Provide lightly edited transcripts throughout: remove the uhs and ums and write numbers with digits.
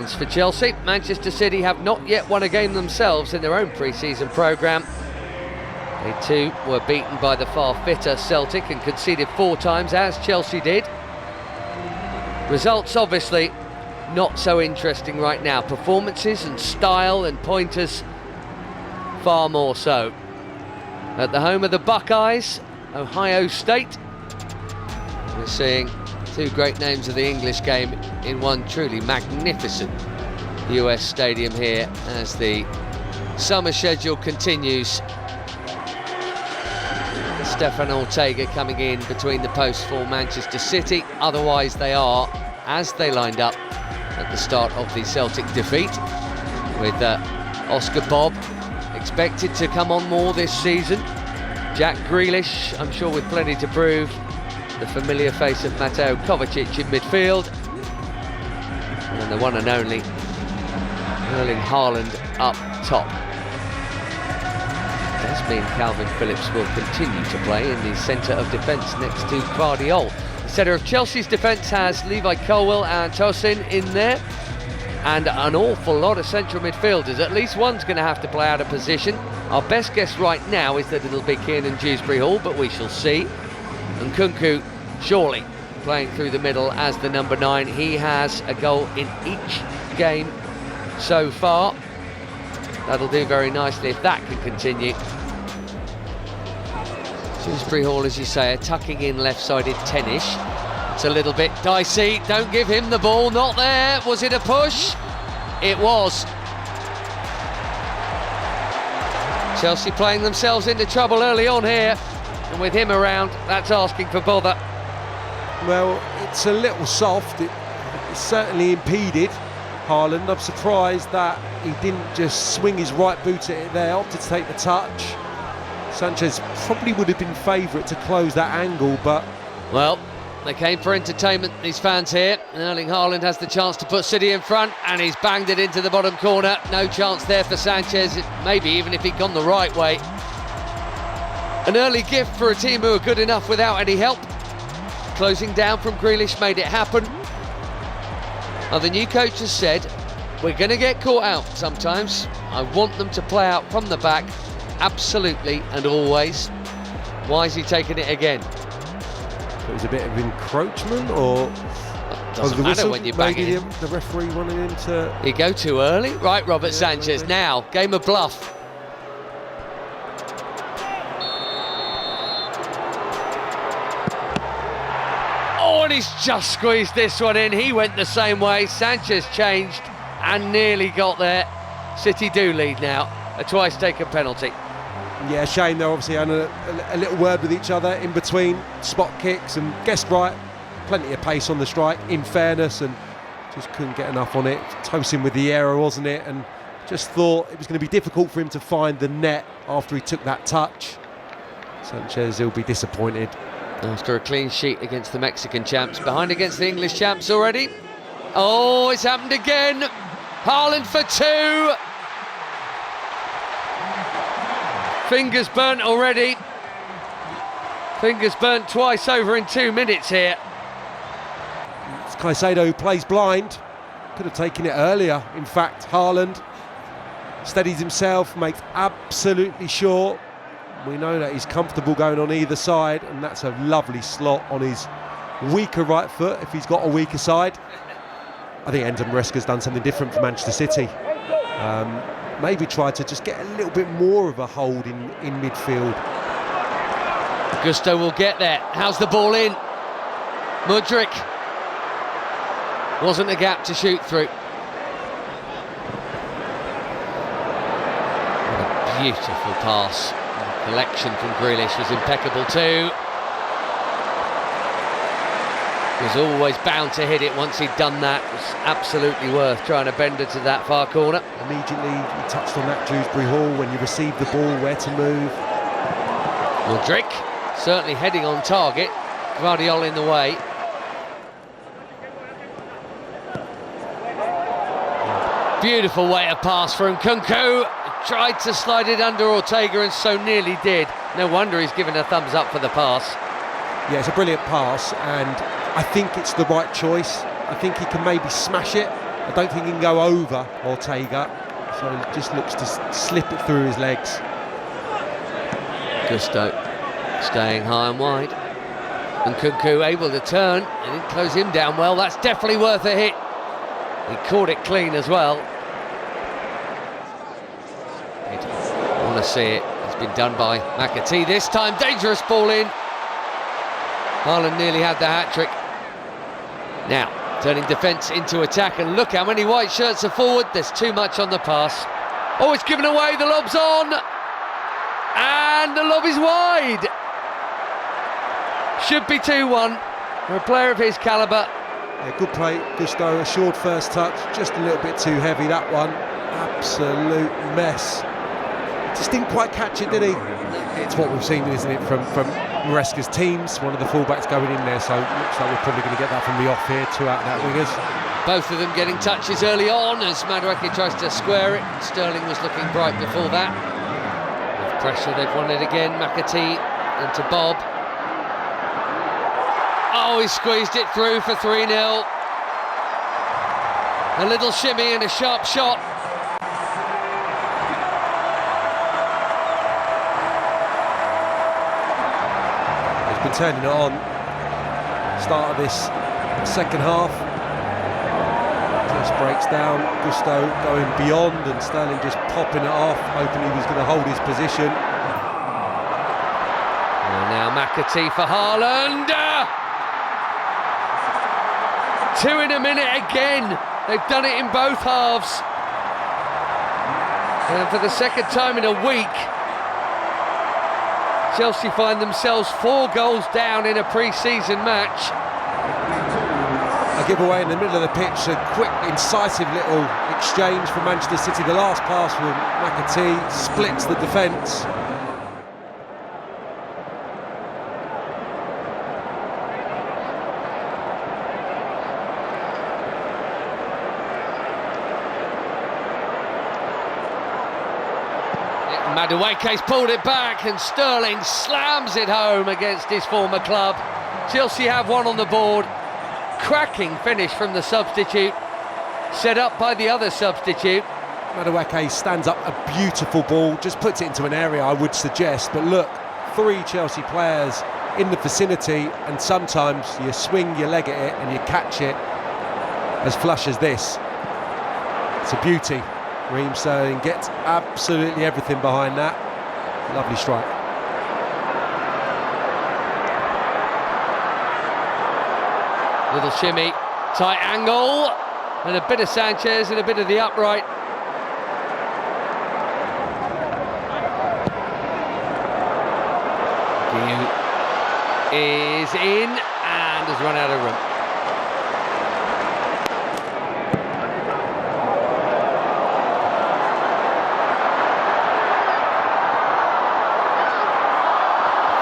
For Chelsea, Manchester City have not yet won a game themselves in their own pre-season programme. They too were beaten by the far fitter Celtic and conceded 4 times, as Chelsea did. Results obviously not so interesting right now. Performances and style and pointers far more so. At the home of the Buckeyes, Ohio State, we're seeing 2 great names of the English game in one truly magnificent US stadium here as the summer schedule continues. Stefan Ortega coming in between the posts for Manchester City. Otherwise they are, as they lined up at the start of the Celtic defeat, with Oscar Bob expected to come on more this season. Jack Grealish, I'm sure with plenty to prove. The familiar face of Mateo Kovacic in midfield. And the one and only Erling Haaland up top. Does mean Calvin Phillips will continue to play in the centre of defence next to Guardiola. The centre of Chelsea's defence has Levi Colwill and Tosin in there, and an awful lot of central midfielders. At least one's going to have to play out of position. Our best guess right now is that it'll be Kiernan Dewsbury-Hall, but we shall see. And Kunku surely playing through the middle as the number 9. He has a goal in each game so far. That'll do very nicely if that can continue. Dewsbury-Hall, as you say, tucking in left-sided 10-ish. It's a little bit dicey. Don't give him the ball. Not there. Was it a push? It was. Chelsea playing themselves into trouble early on here. And with him around, that's asking for bother. Well, it's a little soft. It certainly impeded Haaland. I'm surprised that he didn't just swing his right boot at it there, opted to take the touch. Sanchez probably would have been favourite to close that angle, but... Well, they came for entertainment, these fans here. Erling Haaland has the chance to put City in front, and he's banged it into the bottom corner. No chance there for Sanchez, maybe even if he'd gone the right way. An early gift for a team who are good enough without any help. Closing down from Grealish made it happen. Now, the new coach has said, we're going to get caught out sometimes. I want them to play out from the back, absolutely and always. Why is he taking it again? It was a bit of encroachment, or... Doesn't matter when you bang it in. The referee wanted him to... You go too early? Right, Robert Sanchez, now, game of bluff. Oh, and he's just squeezed this one in. He went the same way. Sanchez changed and nearly got there. City do lead now. A twice taken penalty. Yeah, shame they're obviously having a little word with each other in between spot kicks, and guessed right, plenty of pace on the strike, in fairness, and just couldn't get enough on it. Tosin with the error, wasn't it? And just thought it was going to be difficult for him to find the net after he took that touch. Sanchez, he'll be disappointed. After a clean sheet against the Mexican champs, behind against the English champs already. Oh, it's happened again. Haaland for 2. Fingers burnt already. Fingers burnt twice over in 2 minutes here. It's Caicedo who plays blind. Could have taken it earlier. In fact, Haaland steadies himself, makes absolutely sure. We know that he's comfortable going on either side, and that's a lovely slot on his weaker right foot, if he's got a weaker side. I think Enzo Maresca's done something different for Manchester City. Maybe tried to just get a little bit more of a hold in midfield. Gusto will get there. How's the ball in? Mudryk. Wasn't a gap to shoot through. What a beautiful pass. The collection from Grealish was impeccable too. Was always bound to hit it once he'd done that. It was absolutely worth trying to bend it to that far corner. Immediately, you touched on that, Dewsbury-Hall, when you receive the ball, where to move. Mudryk certainly heading on target. Guardiola in the way. Beautiful way to pass from Kunku. Tried to slide it under Ortega and so nearly did. No wonder he's given a thumbs up for the pass. Yeah, it's a brilliant pass, and I think it's the right choice. I think he can maybe smash it I don't think he can go over Ortega, so he just looks to slip it through his legs. Gusto staying high and wide. And Kunku able to turn and didn't close him down well. That's definitely worth a hit. He caught it clean as well. I want to see it. It's been done by McAtee this time. Dangerous ball in. Haaland nearly had the hat-trick. Now, turning defence into attack, and look how many white shirts are forward. There's too much on the pass. Oh, it's given away. The lob's on. And the lob is wide. Should be 2-1 for a player of his calibre. Yeah, good play, Gusto, assured first touch, just a little bit too heavy, that one. Absolute mess. Just didn't quite catch it, did he? It's what we've seen, isn't it, from Maresca's teams, one of the fullbacks going in there, so it looks like we're probably going to get that from the off here, two out-and-out wingers. Both of them getting touches early on as Madueke tries to square it. Sterling was looking bright before that. With pressure, they've won it again. McAtee into Bob. Oh, he squeezed it through for 3-0. A little shimmy and a sharp shot. He's been turning it on. Start of this second half. Just breaks down. Gusto going beyond and Sterling just popping it off, hoping he was going to hold his position. And now McAtee for Haaland. 2 in a minute again. They've done it in both halves. And for the second time in a week, Chelsea find themselves 4 goals down in a pre-season match. A giveaway in the middle of the pitch, a quick, incisive little exchange for Manchester City. The last pass from McAtee splits the defence. Madueke's pulled it back and Sterling slams it home against his former club. Chelsea have one on the board. Cracking finish from the substitute, set up by the other substitute. Madueke stands up a beautiful ball, just puts it into an area I would suggest, but look, 3 Chelsea players in the vicinity, and sometimes you swing your leg at it and you catch it as flush as this. It's a beauty. Raheem Sterling gets absolutely everything behind that. Lovely strike. Little shimmy, tight angle, and a bit of Sanchez and a bit of the upright. He is in and has run out of room.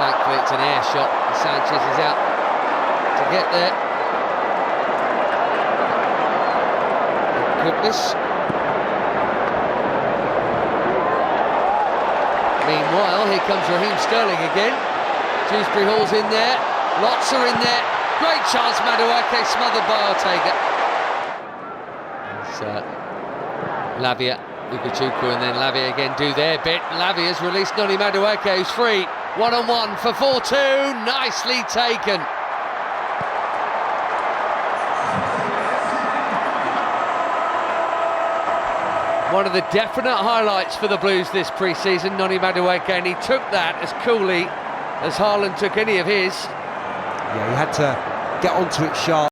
Thankfully it's an air shot. Sanchez is out to get there. Goodness. Meanwhile, here comes Raheem Sterling again. Dewsbury Hall's in there. Lots are in there. Great chance, Madueke smothered by Ortega. It's Lavia, Ugachuku and then Lavia again do their bit. Lavia's released Noni Madueke, who's free. 1-on-1 for 4-2. Nicely taken. One of the definite highlights for the Blues this pre-season, Noni Madueke, and he took that as coolly as Haaland took any of his. Yeah, he had to get onto it sharp.